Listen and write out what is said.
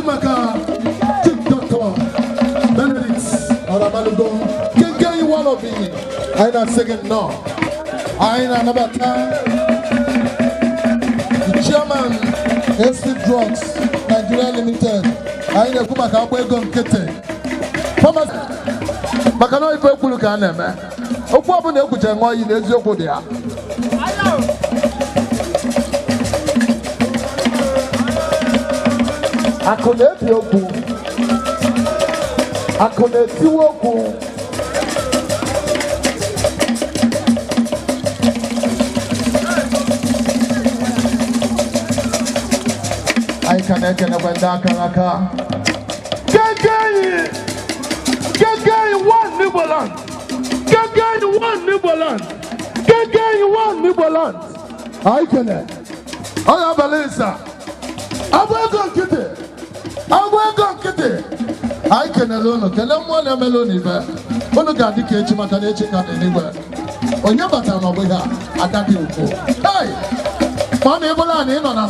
Kumaka, Dr. Benedict Oramalugo, can you one of me? I not second no. I ain't another time. The chairman, SP Drugs, Nigeria Limited. I ain't a Kumaka, we're going to get it. Thomas, Makano, if you look at them, oh, what would you tell me? There's your good. Akoneti oku. Akoneti oku. I can wenda karaka. Gege one Niboland. Gege one Niboland. Gege one Niboland. I can. I have a lisa. I will go get it. I will go get it. I can alone. Can I want a melody? One got the kitchen, my connection anywhere. On your bottom of here, I got you. Hey, one Ebola in on us.